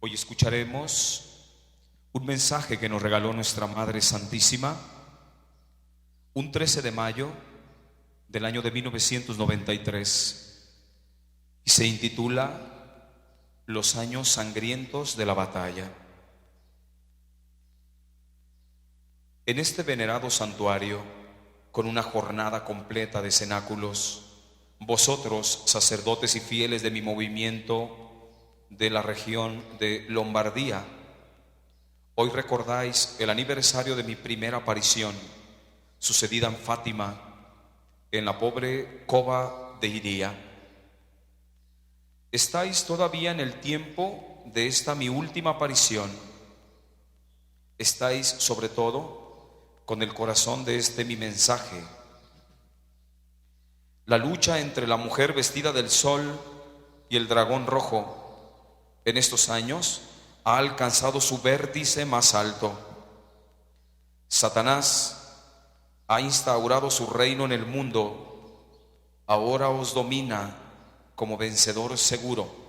Hoy escucharemos un mensaje que nos regaló nuestra Madre Santísima un 13 de mayo del año de 1993 y se intitula Los años sangrientos de la batalla. En este venerado santuario, con una jornada completa de cenáculos, vosotros, sacerdotes y fieles de mi movimiento de la región de Lombardía, hoy recordáis el aniversario de mi primera aparición, sucedida en Fátima, en la pobre cova de Iría. Estáis todavía en el tiempo de esta mi última aparición. Estáis sobre todo con el corazón de este mi mensaje. La lucha entre la mujer vestida del sol y el dragón rojo en estos años ha alcanzado su vértice más alto. Satanás ha instaurado su reino en el mundo. Ahora os domina como vencedor seguro.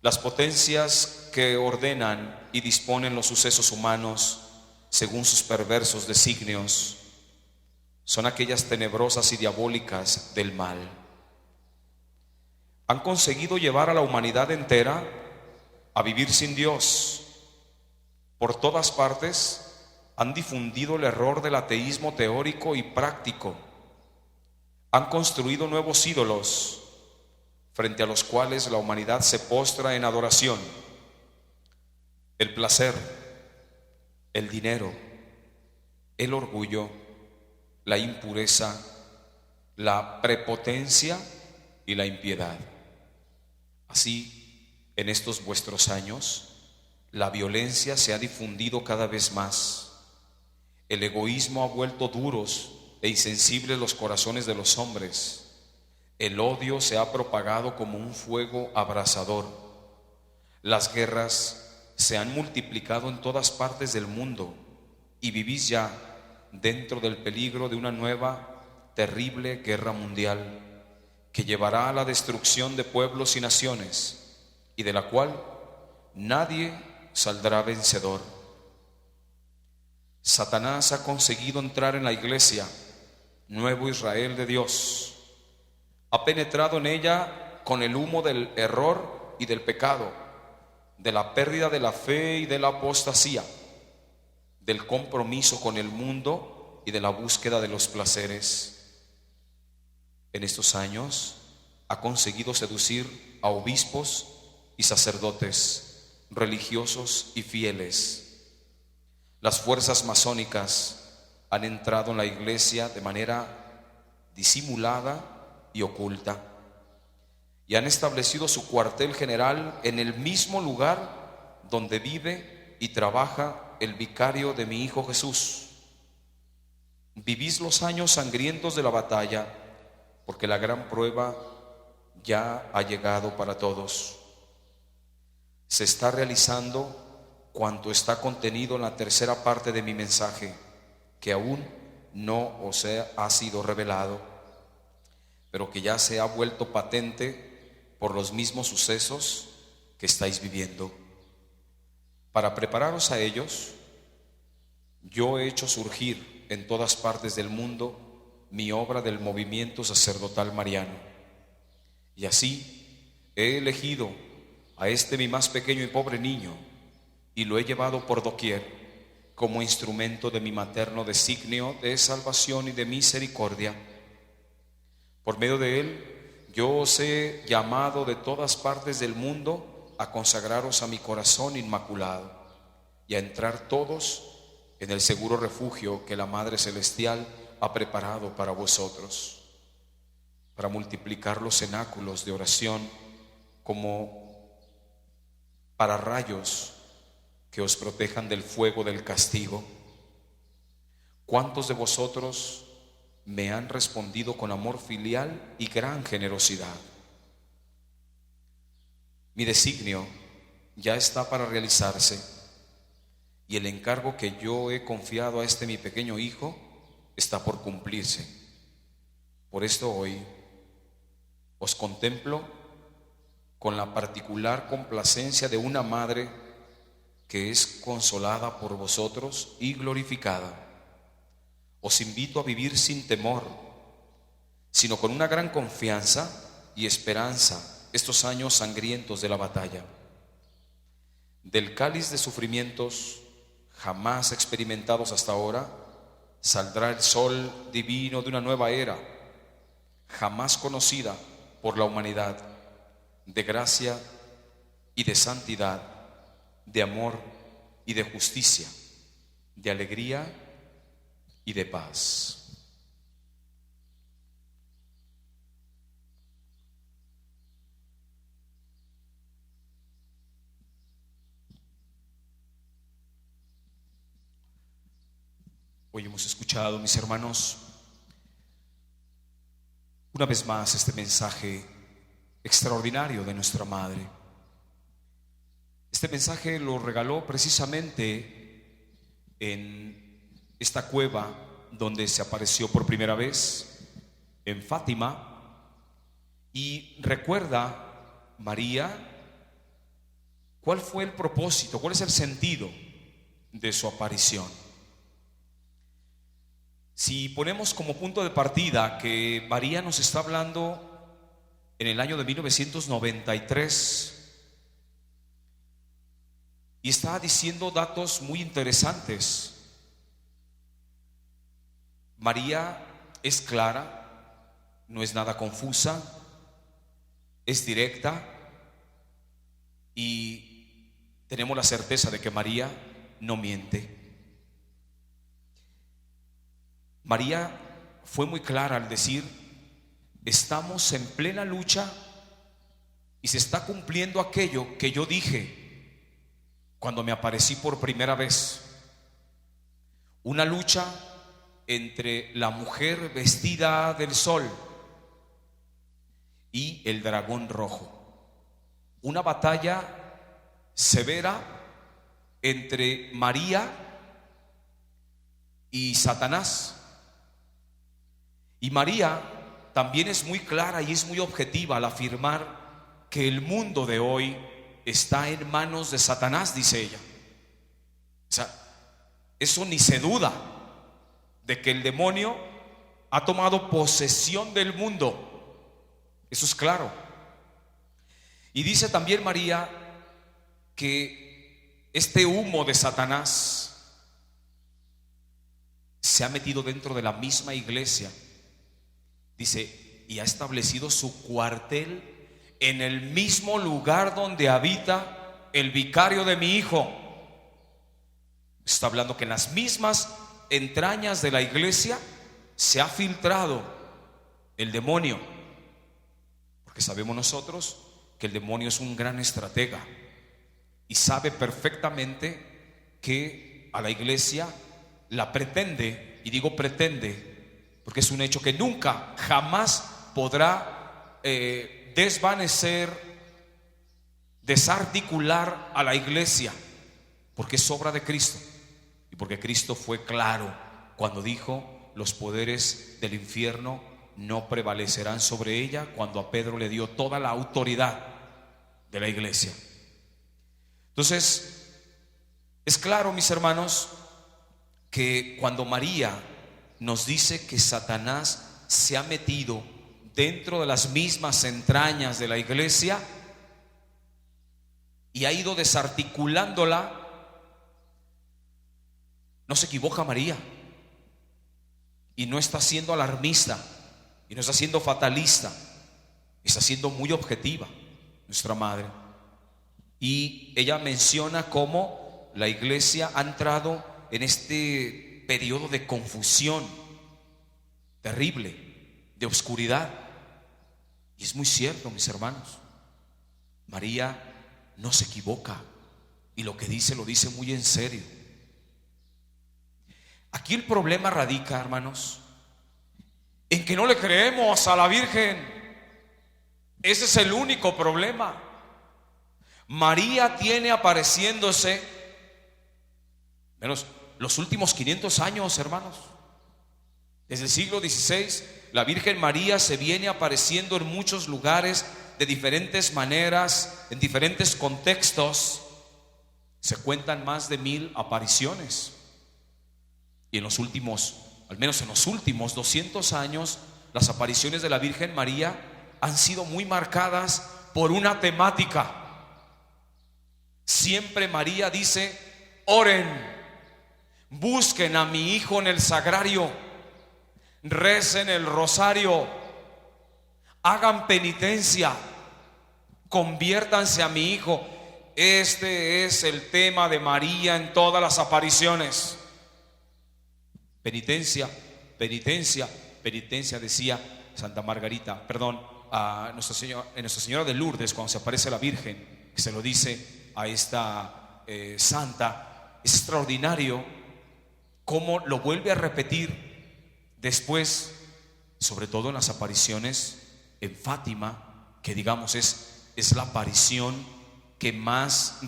Las potencias que ordenan y disponen los sucesos humanos según sus perversos designios son aquellas tenebrosas y diabólicas del mal. Han conseguido llevar a la humanidad entera a vivir sin Dios. Por todas partes han difundido el error del ateísmo teórico y práctico. Han construido nuevos ídolos frente a los cuales la humanidad se postra en adoración. El placer, el dinero, el orgullo, la impureza, la prepotencia y la impiedad. Así, en estos vuestros años, la violencia se ha difundido cada vez más. El egoísmo ha vuelto duros e insensibles los corazones de los hombres. El odio se ha propagado como un fuego abrasador. Las guerras se han multiplicado en todas partes del mundo y vivís ya dentro del peligro de una nueva, terrible guerra mundial que llevará a la destrucción de pueblos y naciones y de la cual nadie saldrá vencedor. Satanás ha conseguido entrar en la iglesia, nuevo Israel de Dios. Ha penetrado en ella con el humo del error y del pecado, de la pérdida de la fe y de la apostasía, del compromiso con el mundo y de la búsqueda de los placeres. En estos años ha conseguido seducir a obispos y sacerdotes, religiosos y fieles. Las fuerzas masónicas han entrado en la iglesia de manera disimulada y oculta y han establecido su cuartel general en el mismo lugar donde vive y trabaja el vicario de mi Hijo Jesús. Vivís los años sangrientos de la batalla, porque la gran prueba ya ha llegado para todos. Se está realizando cuanto está contenido en la tercera parte de mi mensaje, que aún no os ha sido revelado, pero que ya se ha vuelto patente por los mismos sucesos que estáis viviendo. Para prepararos a ellos, yo he hecho surgir en todas partes del mundo mi obra del movimiento sacerdotal mariano. Y así he elegido a este mi más pequeño y pobre niño y lo he llevado por doquier como instrumento de mi materno designio de salvación y de misericordia. Por medio de él, yo os he llamado de todas partes del mundo a consagraros a mi corazón inmaculado y a entrar todos en el seguro refugio que la Madre Celestial ha preparado para vosotros, para multiplicar los cenáculos de oración como para rayos que os protejan del fuego del castigo. ¿Cuántos de vosotros me han respondido con amor filial y gran generosidad? Mi designio ya está para realizarse y el encargo que yo he confiado a este mi pequeño hijo está por cumplirse. Por esto hoy os contemplo con la particular complacencia de una madre que es consolada por vosotros y glorificada. Os invito a vivir sin temor, sino con una gran confianza y esperanza estos años sangrientos de la batalla. Del cáliz de sufrimientos jamás experimentados hasta ahora, saldrá el sol divino de una nueva era, jamás conocida por la humanidad, de gracia y de santidad, de amor y de justicia, de alegría y de paz. Hoy hemos escuchado, mis hermanos, una vez más este mensaje extraordinario de nuestra Madre. Este mensaje lo regaló precisamente en esta cueva donde se apareció por primera vez, en Fátima. Y recuerda, María, ¿cuál fue el propósito? ¿Cuál es el sentido de su aparición? Si ponemos como punto de partida que María nos está hablando en el año de 1993 y está diciendo datos muy interesantes. María es clara, no es nada confusa, es directa y tenemos la certeza de que María no miente. María fue muy clara al decir: estamos en plena lucha y se está cumpliendo aquello que yo dije cuando me aparecí por primera vez. Una lucha entre la mujer vestida del sol y el dragón rojo. Una batalla severa entre María y Satanás. Y María también es muy clara y es muy objetiva al afirmar que el mundo de hoy está en manos de Satanás, dice ella. O sea, eso ni se duda de que el demonio ha tomado posesión del mundo. Eso es claro. Y dice también María que este humo de Satanás se ha metido dentro de la misma iglesia. Dice, y ha establecido su cuartel en el mismo lugar donde habita el vicario de mi hijo. Está hablando que en las mismas entrañas de la iglesia se ha filtrado el demonio, porque sabemos nosotros que el demonio es un gran estratega y sabe perfectamente que a la iglesia la pretende, y digo pretende porque es un hecho que nunca, jamás podrá desvanecer, desarticular a la iglesia, porque es obra de Cristo y porque Cristo fue claro cuando dijo: los poderes del infierno no prevalecerán sobre ella, cuando a Pedro le dio toda la autoridad de la iglesia. Entonces, es claro, mis hermanos, que cuando María nos dice que Satanás se ha metido dentro de las mismas entrañas de la iglesia y ha ido desarticulándola, no se equivoca María, y no está siendo alarmista, y no está siendo fatalista, está siendo muy objetiva nuestra madre. Y ella menciona cómo la iglesia ha entrado en este periodo de confusión terrible, de oscuridad. Y es muy cierto, mis hermanos, María no se equivoca y lo que dice lo dice muy en serio. Aquí el problema radica, hermanos, en que no le creemos a la Virgen. Ese es el único problema. María tiene apareciéndose menos los últimos 500 años, hermanos. Desde el siglo XVI, la Virgen María se viene apareciendo en muchos lugares de diferentes maneras, en diferentes contextos. Se cuentan más de 1000 apariciones. Y en los últimos, al menos en los últimos 200 años, las apariciones de la Virgen María han sido muy marcadas por una temática. Siempre María dice: oren, busquen a mi hijo en el sagrario, recen el rosario, hagan penitencia, conviértanse a mi hijo. Este es el tema de María en todas las apariciones. Penitencia, penitencia, penitencia, decía Santa Margarita, a Nuestra Señora de Lourdes, cuando se aparece la Virgen, que se lo dice a esta santa. Es extraordinario cómo lo vuelve a repetir después, sobre todo en las apariciones en Fátima, que digamos es la aparición que más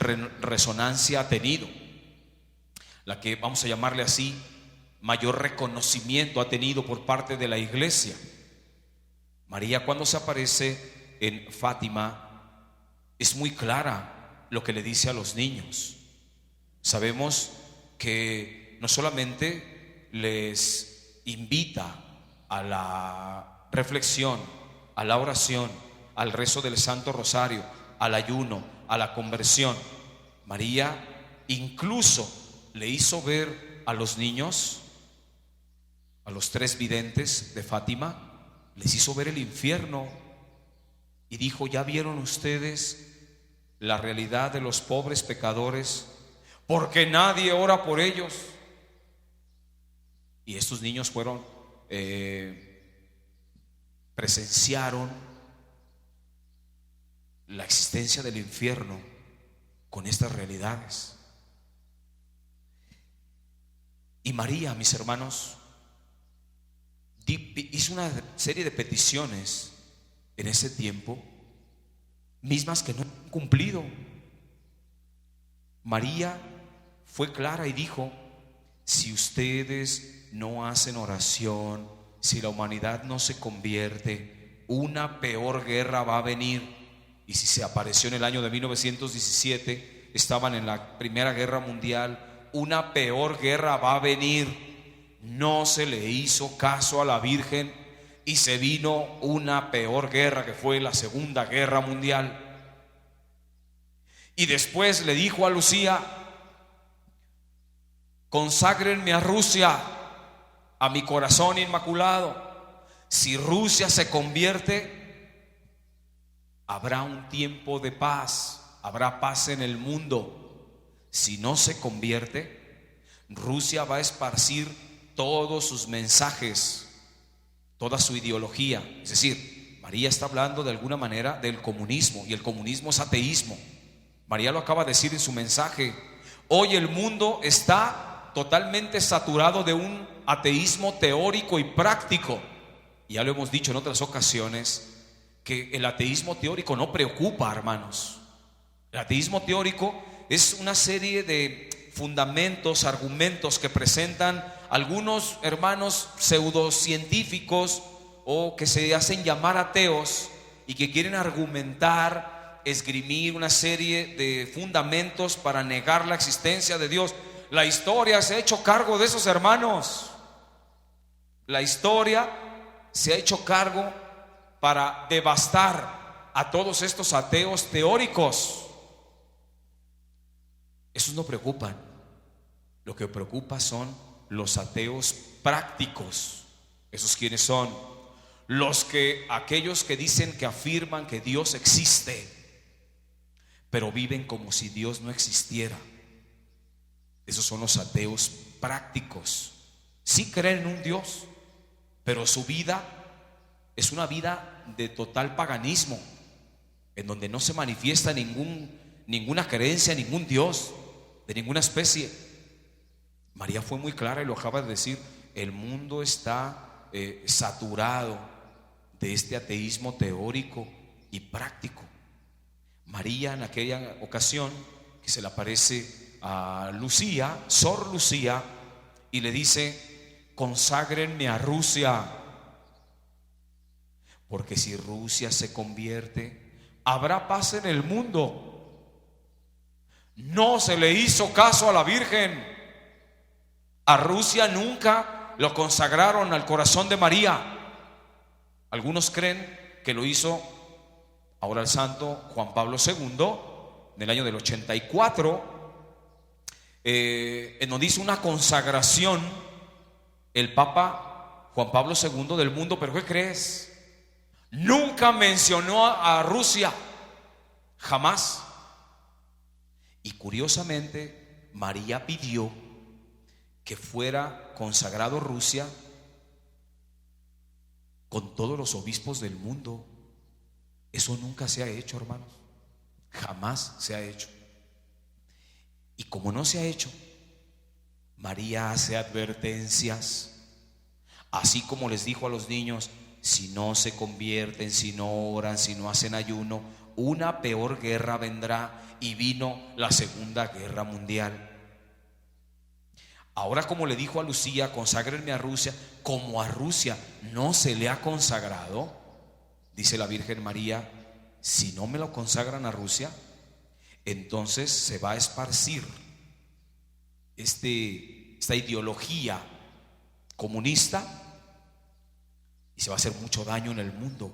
resonancia ha tenido, la que, vamos a llamarle así, mayor reconocimiento ha tenido por parte de la iglesia. María, cuando se aparece en Fátima, es muy clara lo que le dice a los niños. Sabemos que no solamente les invita a la reflexión, a la oración, al rezo del Santo Rosario, al ayuno, a la conversión. María incluso le hizo ver a los niños, a los 3 videntes de Fátima, les hizo ver el infierno y dijo: ¿ya vieron ustedes la realidad de los pobres pecadores? Porque nadie ora por ellos. Y estos niños presenciaron la existencia del infierno con estas realidades. Y María, mis hermanos, hizo una serie de peticiones en ese tiempo, mismas que no han cumplido. María fue clara y dijo: si ustedes no hacen oración, si la humanidad no se convierte, una peor guerra va a venir. Y si se apareció en el año de 1917, estaban en la Primera Guerra Mundial, una peor guerra va a venir. No se le hizo caso a la Virgen y se vino una peor guerra, que fue la Segunda Guerra Mundial. Y después le dijo a Lucía: conságrenme a Rusia, a mi corazón inmaculado. Si Rusia se convierte, habrá un tiempo de paz, habrá paz en el mundo. Si no se convierte, Rusia va a esparcir todos sus mensajes, toda su ideología. Es decir, María está hablando de alguna manera del comunismo, y el comunismo es ateísmo. María lo acaba de decir en su mensaje. Hoy el mundo está totalmente saturado de un ateísmo teórico y práctico. Y ya lo hemos dicho en otras ocasiones, que el ateísmo teórico no preocupa, hermanos. El ateísmo teórico es una serie de fundamentos, argumentos que presentan algunos hermanos pseudocientíficos o que se hacen llamar ateos y que quieren argumentar, esgrimir una serie de fundamentos para negar la existencia de Dios. La historia se ha hecho cargo de esos hermanos. La historia se ha hecho cargo para devastar a todos estos ateos teóricos. Esos no preocupan. Lo que preocupa son los ateos prácticos. ¿Esos quiénes son? Aquellos que dicen, que afirman que Dios existe, pero viven como si Dios no existiera. Esos son los ateos prácticos. Sí creen en un Dios, pero su vida es una vida de total paganismo, en donde no se manifiesta ninguna creencia, ningún Dios de ninguna especie. María fue muy clara y lo acaba de decir: el mundo está saturado de este ateísmo teórico y práctico. María, en aquella ocasión que se le aparece a Lucía, Sor Lucía, y le dice: conságrenme a Rusia, porque si Rusia se convierte, habrá paz en el mundo. No se le hizo caso a la Virgen. A Rusia nunca lo consagraron al corazón de María. Algunos creen que lo hizo ahora el santo Juan Pablo II en el año del 84, en donde hizo una consagración el Papa Juan Pablo II del mundo. Pero ¿qué crees? Nunca mencionó a Rusia, jamás. Y curiosamente, María pidió que fuera consagrado Rusia con todos los obispos del mundo. Eso nunca se ha hecho, hermanos. Jamás se ha hecho. Y como no se ha hecho, María hace advertencias. Así como les dijo a los niños: si no se convierten, si no oran, si no hacen ayuno, una peor guerra vendrá. Y vino la Segunda Guerra Mundial. Ahora, como le dijo a Lucía: conságrenme a Rusia, como a Rusia no se le ha consagrado, dice la Virgen María: si no me lo consagran a Rusia, entonces se va a esparcir esta ideología comunista y se va a hacer mucho daño en el mundo,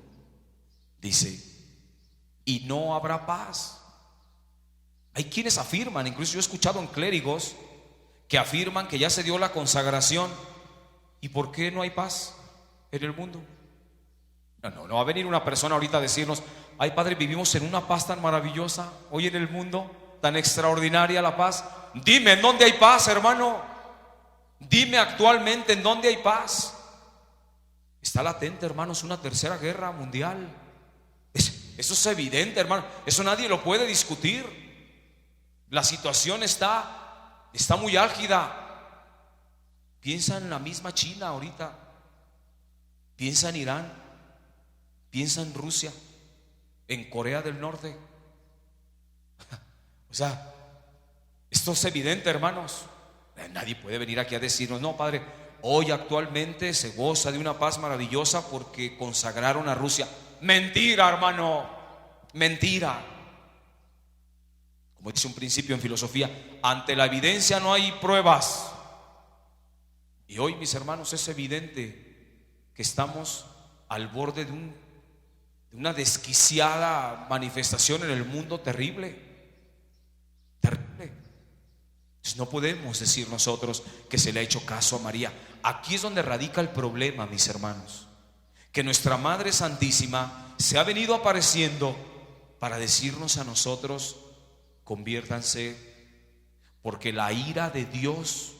dice, y no habrá paz. Hay quienes afirman, incluso yo he escuchado en clérigos que afirman que ya se dio la consagración. ¿Y por qué no hay paz en el mundo? No va a venir una persona ahorita a decirnos: ay, padre, vivimos en una paz tan maravillosa hoy en el mundo, tan extraordinaria la paz. Dime, ¿en dónde hay paz, hermano? Dime actualmente en dónde hay paz. Está latente, hermanos, una tercera guerra mundial. Eso es evidente, hermano. Eso nadie lo puede discutir. La situación está muy álgida. Piensa en la misma China ahorita. Piensa en Irán. Piensa en Rusia. En Corea del Norte. O sea, esto es evidente, hermanos. Nadie puede venir aquí a decirnos: no, padre, hoy actualmente se goza de una paz maravillosa porque consagraron a Rusia. Mentira, hermano. Mentira. Como dice un principio en filosofía: ante la evidencia no hay pruebas. Y hoy, mis hermanos, es evidente que estamos al borde de una desquiciada manifestación en el mundo terrible. Terrible. Entonces no podemos decir nosotros que se le ha hecho caso a María. Aquí es donde radica el problema, mis hermanos, que nuestra Madre Santísima se ha venido apareciendo para decirnos a nosotros: conviértanse, porque la ira de Dios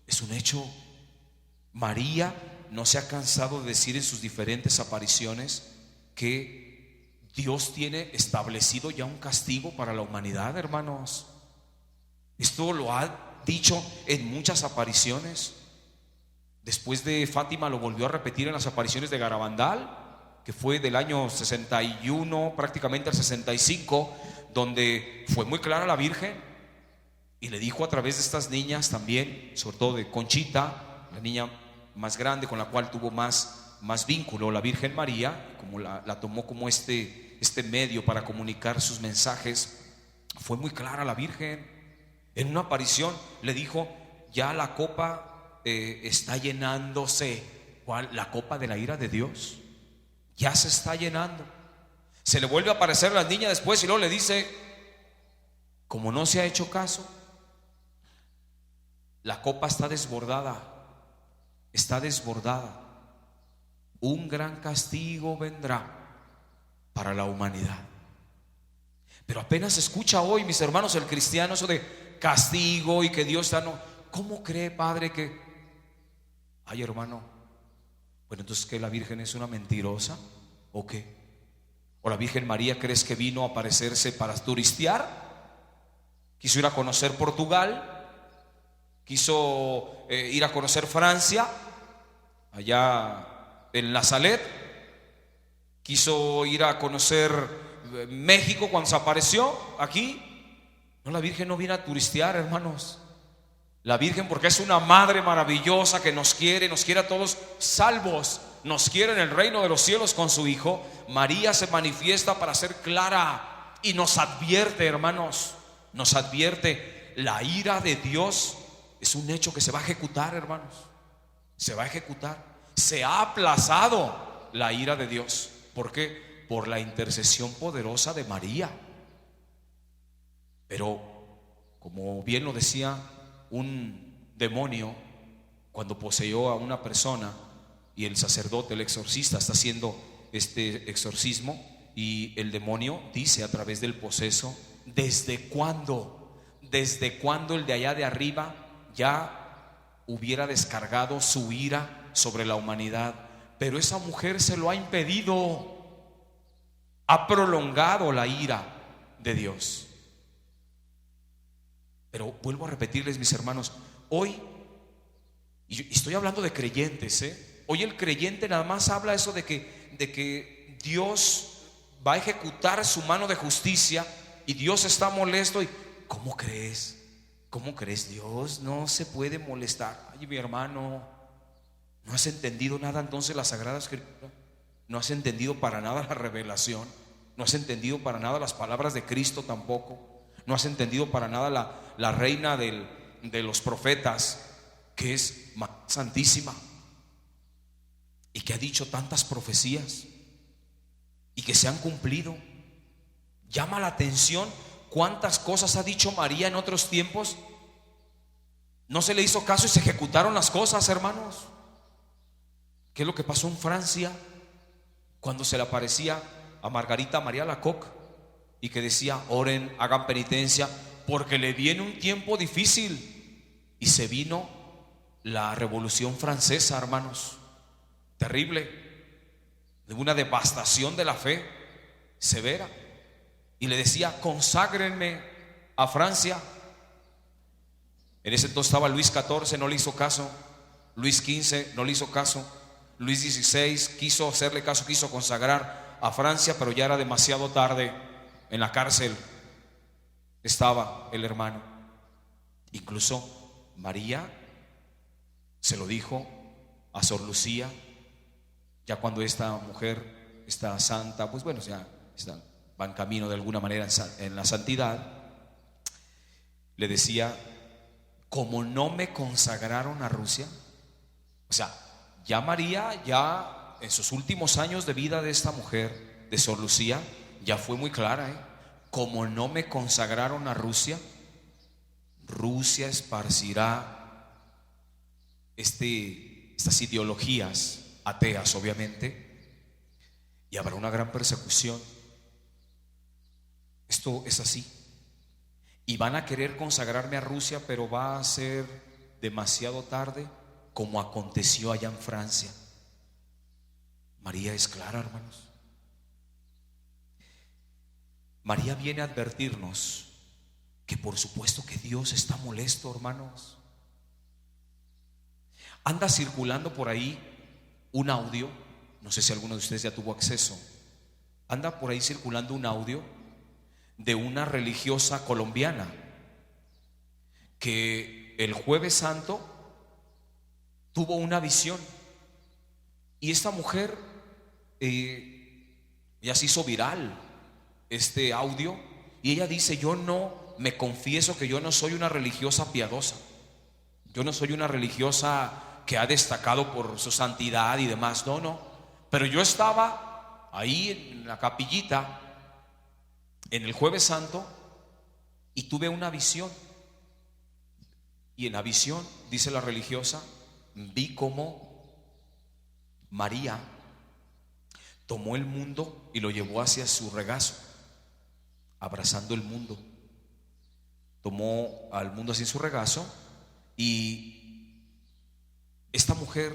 es un hecho. María no se ha cansado de decir en sus diferentes apariciones que Dios tiene establecido ya un castigo para la humanidad, hermanos. Esto lo ha dicho en muchas apariciones. Después de Fátima lo volvió a repetir en las apariciones de Garabandal, que fue del año 61 prácticamente al 65, donde fue muy clara la Virgen y le dijo a través de estas niñas también, sobre todo de Conchita, la niña más grande con la cual tuvo más vínculo, la Virgen María, como la tomó como este medio para comunicar sus mensajes. Fue muy clara la Virgen. En una aparición le dijo: ya la copa está llenándose. ¿Cuál? La copa de la ira de Dios ya se está llenando. Se le vuelve a aparecer a la niña después y luego le dice: como no se ha hecho caso, la copa está desbordada. Está desbordada. Un gran castigo vendrá para la humanidad. Pero apenas escucha hoy, mis hermanos, el cristiano eso de castigo y que Dios está no. ¿Cómo cree, padre, que? Ay, hermano, bueno, entonces, ¿qué? ¿La Virgen es una mentirosa o qué? ¿O la Virgen María crees que vino a aparecerse para turistear? Quiso ir a conocer Portugal, quiso ir a conocer Francia, allá en La Salet, quiso ir a conocer México cuando se apareció aquí. No, la Virgen no viene a turistear, hermanos. La Virgen, porque es una madre maravillosa que nos quiere a todos salvos, nos quiere en el reino de los cielos con su Hijo, María se manifiesta para ser clara y nos advierte, hermanos, nos advierte: la ira de Dios es un hecho que se va a ejecutar, hermanos. Se va a ejecutar. Se ha aplazado la ira de Dios. ¿Por qué? Por la intercesión poderosa de María. Pero, como bien lo decía un demonio cuando poseyó a una persona, y el sacerdote, el exorcista, está haciendo este exorcismo, y el demonio dice a través del poseso: ¿desde cuándo? ¿Desde cuándo el de allá de arriba ya hubiera descargado su ira sobre la humanidad? Pero esa mujer se lo ha impedido, ha prolongado la ira de Dios. Pero vuelvo a repetirles, mis hermanos, hoy, y estoy hablando de creyentes, hoy el creyente nada más habla eso de que Dios va a ejecutar su mano de justicia y Dios está molesto. Y ¿cómo crees? ¿Cómo crees? Dios no se puede molestar. Ay, mi hermano, ¿no has entendido nada entonces la Sagrada Escritura? ¿No has entendido para nada la revelación? ¿No has entendido para nada las palabras de Cristo tampoco? ¿No has entendido para nada la reina de los profetas, que es santísima y que ha dicho tantas profecías y que se han cumplido? Llama la atención cuántas cosas ha dicho María en otros tiempos. No se le hizo caso y se ejecutaron las cosas, hermanos. ¿Qué es lo que pasó en Francia cuando se le aparecía a Margarita María Lacoque y que decía: oren, hagan penitencia, porque le viene un tiempo difícil? Y se vino la Revolución Francesa, hermanos, terrible, de una devastación de la fe severa. Y le decía: conságrenme a Francia. En ese entonces estaba Luis XIV, no le hizo caso. Luis XV no le hizo caso. Luis XVI quiso hacerle caso, quiso consagrar a Francia, pero ya era demasiado tarde. En la cárcel estaba el hermano. Incluso María se lo dijo a Sor Lucía, ya cuando esta mujer, esta santa, pues bueno, ya va en camino de alguna manera en la santidad, le decía: como no me consagraron a Rusia. O sea, ya María, ya en sus últimos años de vida de esta mujer, de Sor Lucía, ya fue muy clara, como no me consagraron a Rusia, Rusia esparcirá estas ideologías ateas, obviamente, y habrá una gran persecución. Esto es así. Y van a querer consagrarme a Rusia, pero va a ser demasiado tarde, como aconteció allá en Francia. María es clara, hermanos. María viene a advertirnos que por supuesto que Dios está molesto, hermanos. Anda circulando por ahí un audio, no sé si alguno de ustedes ya tuvo acceso. Anda por ahí circulando un audio de una religiosa colombiana que el Jueves Santo tuvo una visión, y esta mujer ya se hizo viral este audio, y ella dice: yo no me confieso que yo no soy una religiosa piadosa, yo no soy una religiosa que ha destacado por su santidad y demás, no, pero yo estaba ahí en la capillita en el Jueves Santo y tuve una visión, y en la visión, dice la religiosa, vi cómo María tomó el mundo y lo llevó hacia su regazo, abrazando el mundo. Tomó al mundo así en su regazo, y esta mujer,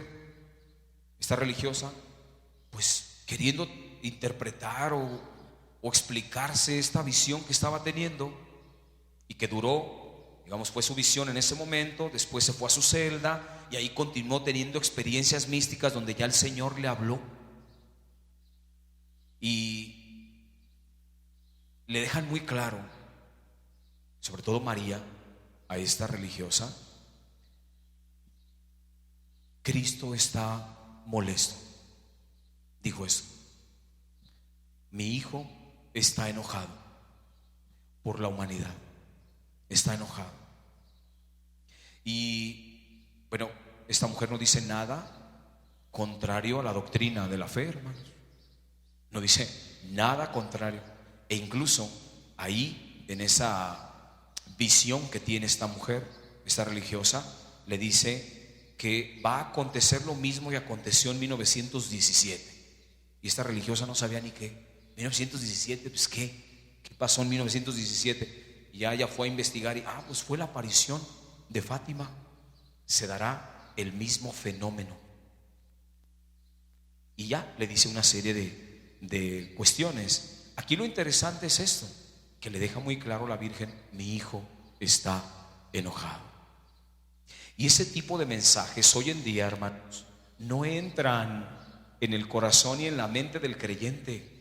esta religiosa, pues queriendo interpretar o explicarse esta visión que estaba teniendo, y que duró, digamos, fue su visión en ese momento. Después se fue a su celda y ahí continuó teniendo experiencias místicas donde ya el Señor le habló, y le dejan muy claro, sobre todo María, a esta religiosa: Cristo está molesto. dijo eso: mi hijo está enojado por la humanidad, está enojado. Y bueno, esta mujer no dice nada contrario a la doctrina de la fe, hermanos. No dice nada contrario. E incluso ahí, en esa visión que tiene esta mujer, esta religiosa, le dice que va a acontecer lo mismo que aconteció en 1917. Y esta religiosa no sabía ni qué. 1917, pues ¿qué pasó en 1917? Y ya fue a investigar y pues fue la aparición de Fátima. Se dará el mismo fenómeno. Y ya le dice una serie de cuestiones. Aquí lo interesante es esto, que le deja muy claro a la Virgen: mi hijo está enojado. Y ese tipo de mensajes hoy en día, hermanos, no entran en el corazón y en la mente del creyente.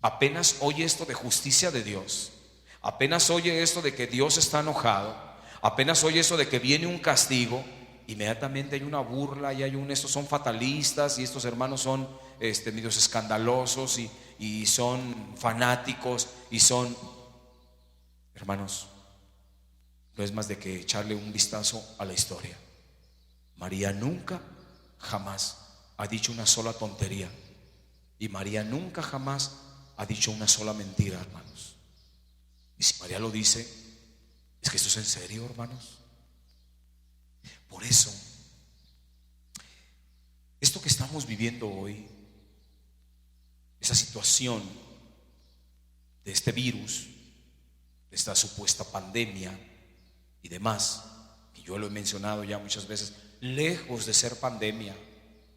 Apenas oye esto de justicia de Dios, apenas oye esto de que Dios está enojado, apenas oye eso de que viene un castigo, inmediatamente hay una burla y estos son fatalistas y estos hermanos son medios escandalosos y son fanáticos y son, hermanos, no es más de que echarle un vistazo a la historia. María nunca, jamás ha dicho una sola tontería, y María nunca, jamás ha dicho una sola mentira, hermanos. Y si María lo dice, es que esto es en serio, hermanos. Por eso, esto que estamos viviendo hoy, esa situación de este virus, de esta supuesta pandemia y demás, que yo lo he mencionado ya muchas veces, lejos de ser pandemia,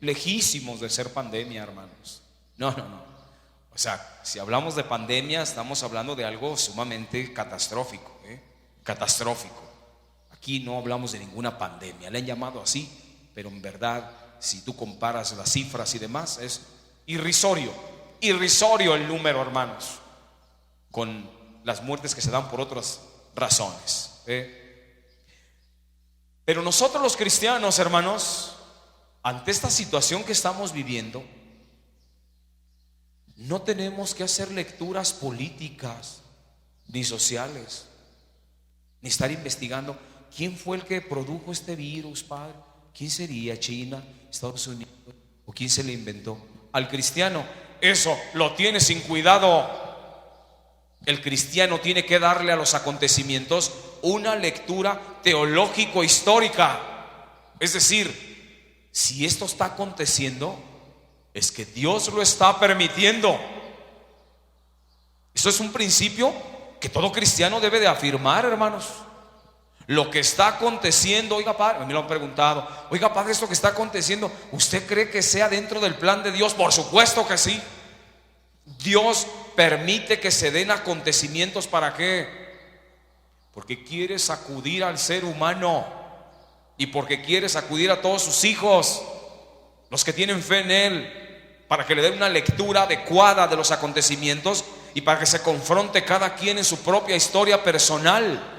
lejísimos de ser pandemia, hermanos. No. O sea, si hablamos de pandemia, estamos hablando de algo sumamente catastrófico, catastrófico. Aquí no hablamos de ninguna pandemia, le han llamado así, pero en verdad, si tú comparas las cifras y demás, es irrisorio el número, hermanos, con las muertes que se dan por otras razones. Pero nosotros los cristianos, hermanos, ante esta situación que estamos viviendo, no tenemos que hacer lecturas políticas ni sociales, ni estar investigando quién fue el que produjo este virus, Padre. ¿Quién sería? ¿China? ¿Estados Unidos? ¿O quién se le inventó? Al cristiano eso lo tiene sin cuidado. El cristiano tiene que darle a los acontecimientos una lectura teológico-histórica. Es decir, si esto está aconteciendo, es que Dios lo está permitiendo. Eso es un principio que todo cristiano debe de afirmar, hermanos. Lo que está aconteciendo, oiga, Padre, me lo han preguntado: oiga, Padre, esto que está aconteciendo, ¿usted cree que sea dentro del plan de Dios? Por supuesto que sí. Dios permite que se den acontecimientos. ¿Para qué? Porque quiere sacudir al ser humano y porque quiere sacudir a todos sus hijos, los que tienen fe en Él, para que le den una lectura adecuada de los acontecimientos y para que se confronte cada quien en su propia historia personal.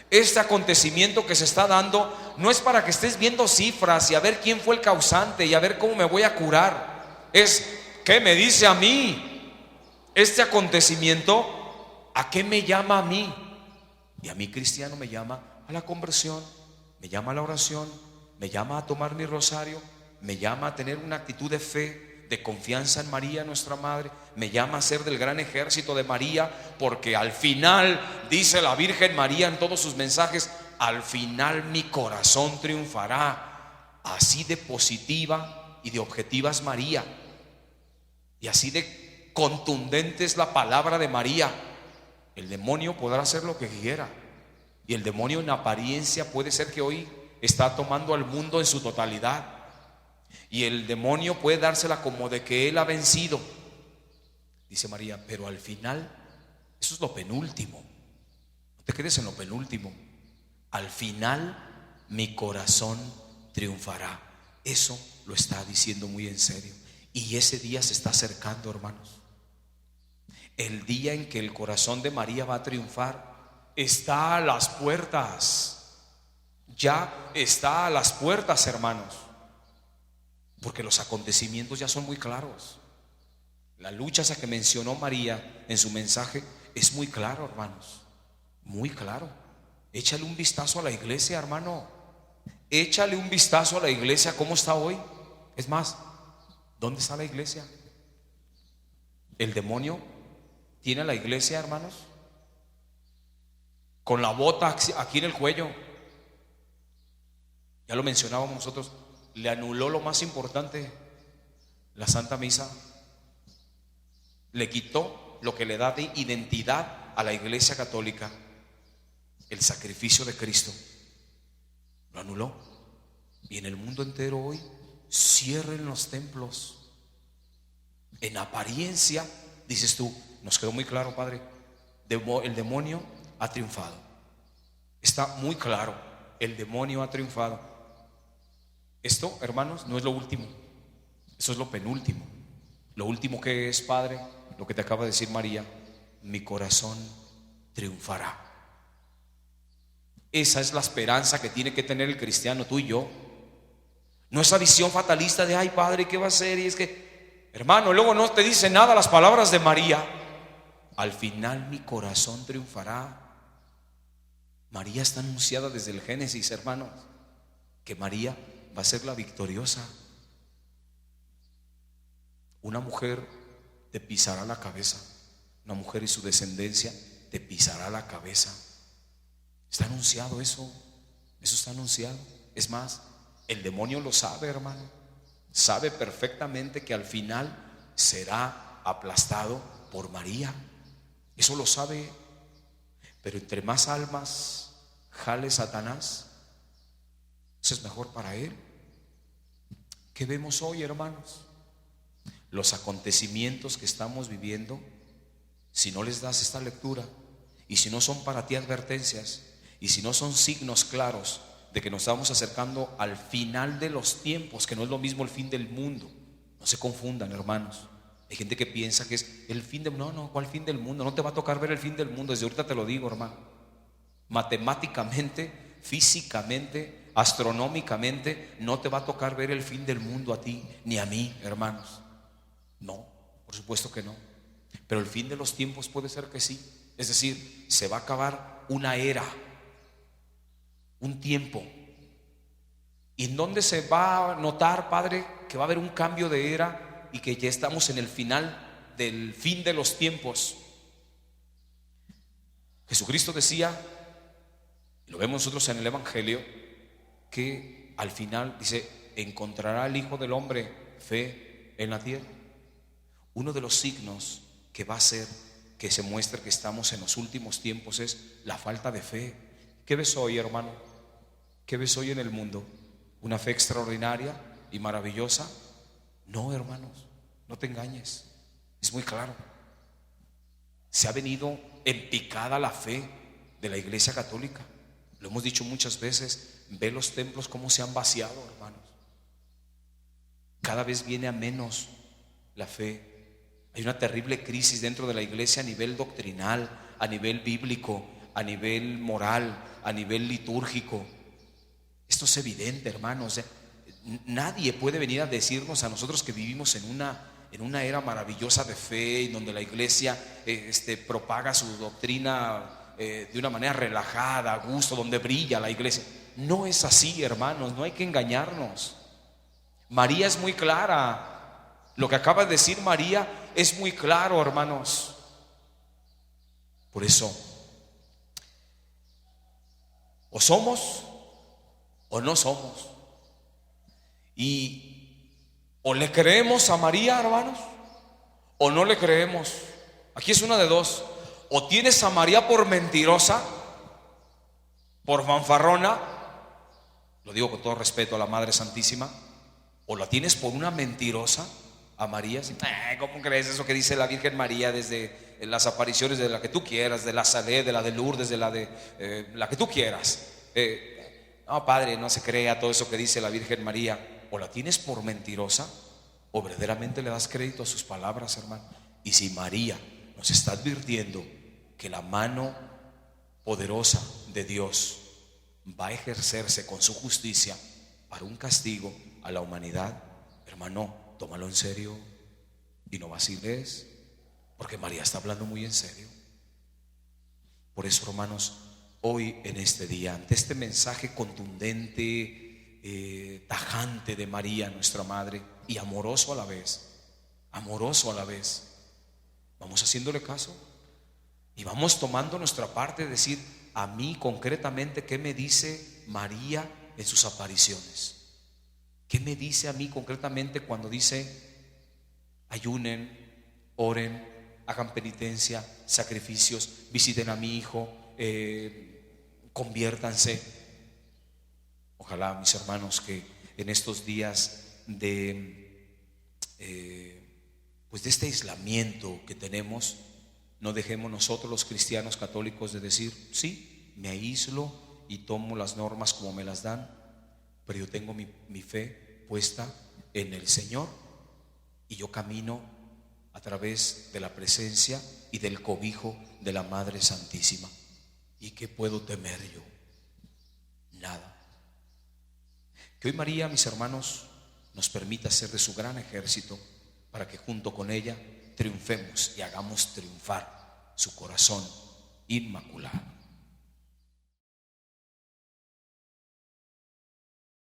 Este acontecimiento que se está dando no es para que estés viendo cifras y a ver quién fue el causante y a ver cómo me voy a curar. Es: ¿qué me dice a mí este acontecimiento? ¿A qué me llama a mí? Y a mí, cristiano, me llama a la conversión, me llama a la oración, me llama a tomar mi rosario, me llama a tener una actitud de fe, de confianza en María, nuestra Madre, me llama a ser del gran ejército de María, porque al final, dice la Virgen María en todos sus mensajes, al final mi corazón triunfará. Así de positiva y de objetiva es María, y así de contundente es la palabra de María. El demonio podrá hacer lo que quiera, y el demonio en apariencia puede ser que hoy está tomando al mundo en su totalidad, y el demonio puede dársela como de que él ha vencido. Dice María: pero al final, eso es lo penúltimo, no te quedes en lo penúltimo. Al final mi corazón triunfará. Eso lo está diciendo muy en serio, y ese día se está acercando, hermanos. El día en que el corazón de María va a triunfar está a las puertas. Ya está a las puertas, hermanos. porque los acontecimientos ya son muy claros. La lucha esa que mencionó María en su mensaje es muy claro, hermanos, muy claro. Échale un vistazo a la iglesia, hermano. Échale un vistazo a la iglesia, ¿cómo está hoy? Es más, ¿dónde está la iglesia? El demonio tiene a la iglesia, hermanos, con la bota aquí en el cuello. Ya lo mencionábamos nosotros, le anuló lo más importante, la Santa Misa. Le quitó lo que le da de identidad a la Iglesia Católica, el sacrificio de Cristo. Lo anuló. Y en el mundo entero hoy cierren los templos. En apariencia, dices tú, nos quedó muy claro, Padre, el demonio ha triunfado. Está muy claro, el demonio ha triunfado. Esto, hermanos, no es lo último, eso es lo penúltimo. Lo último que es, Padre, lo que te acaba de decir María: mi corazón triunfará. Esa es la esperanza que tiene que tener el cristiano, tú y yo. No esa visión fatalista de, ay, Padre, ¿qué va a hacer? Y es que, hermano, luego no te dice nada las palabras de María: al final mi corazón triunfará. María está anunciada desde el Génesis, hermanos, que María va a ser la victoriosa. Una mujer te pisará la cabeza. Una mujer y su descendencia te pisará la cabeza. Está anunciado eso. Eso está anunciado. Es más, el demonio lo sabe, hermano. Sabe perfectamente que al final será aplastado por María. Eso lo sabe. Pero entre más almas jale Satanás, eso es mejor para él. ¿Qué vemos hoy, hermanos? Los acontecimientos que estamos viviendo, si no les das esta lectura, y si no son para ti advertencias, y si no son signos claros de que nos estamos acercando al final de los tiempos, que no es lo mismo el fin del mundo. No se confundan, hermanos. Hay gente que piensa que es el fin del mundo. No, ¿cuál fin del mundo? No te va a tocar ver el fin del mundo. Desde ahorita te lo digo, hermano. Matemáticamente, físicamente, astronómicamente, no te va a tocar ver el fin del mundo a ti ni a mí, hermanos. No, por supuesto que no. Pero el fin de los tiempos puede ser que sí. Es decir, se va a acabar una era, un tiempo. ¿Y en dónde se va a notar, Padre, que va a haber un cambio de era y que ya estamos en el final del fin de los tiempos? Jesucristo decía, lo vemos nosotros en el Evangelio, que al final dice: encontrará el Hijo del Hombre fe en la tierra. Uno de los signos que va a hacer que se muestre que estamos en los últimos tiempos es la falta de fe. ¿Qué ves hoy, hermano? ¿Qué ves hoy en el mundo? ¿Una fe extraordinaria y maravillosa? No, hermanos, no te engañes. Es muy claro. Se ha venido en picada la fe de la Iglesia Católica. Lo hemos dicho muchas veces. Ve los templos cómo se han vaciado, hermanos. Cada vez viene a menos la fe. Hay una terrible crisis dentro de la iglesia a nivel doctrinal, a nivel bíblico, a nivel moral, a nivel litúrgico. Esto es evidente, hermanos. Nadie puede venir a decirnos a nosotros que vivimos en una era maravillosa de fe, en donde la iglesia propaga su doctrina de una manera relajada, a gusto, donde brilla la iglesia. No es así, hermanos, no hay que engañarnos. María es muy clara. Lo que acaba de decir María es muy claro, hermanos. Por eso, o somos o no somos. Y o le creemos a María, hermanos, o no le creemos. Aquí es una de dos: o tienes a María por mentirosa, por fanfarrona, lo digo con todo respeto a la Madre Santísima, o la tienes por una mentirosa a María. ¿Cómo crees eso que dice la Virgen María desde las apariciones de la que tú quieras, de la Salé, de la de Lourdes, de la de la que tú quieras? No, Padre, no se crea todo eso que dice la Virgen María. O la tienes por mentirosa, o verdaderamente le das crédito a sus palabras, hermano. Y si María nos está advirtiendo que la mano poderosa de Dios va a ejercerse con su justicia para un castigo a la humanidad, Hermano, tómalo en serio y no vaciles, porque María está hablando muy en serio. Por eso, hermanos, hoy en este día, ante este mensaje contundente, tajante de María, nuestra madre, y amoroso a la vez, vamos haciéndole caso y vamos tomando nuestra parte de decir: a mí concretamente, ¿qué me dice María en sus apariciones? ¿Qué me dice a mí concretamente cuando dice: ayunen, oren, hagan penitencia, sacrificios, visiten a mi hijo, conviértanse? Ojalá, mis hermanos, que en estos días de este aislamiento que tenemos, no dejemos nosotros los cristianos católicos de decir: sí, me aíslo y tomo las normas como me las dan, pero yo tengo mi fe puesta en el Señor y yo camino a través de la presencia y del cobijo de la Madre Santísima. ¿Y qué puedo temer yo? Nada. Que hoy María, mis hermanos, nos permita ser de su gran ejército, para que junto con ella triunfemos y hagamos triunfar su corazón inmaculado.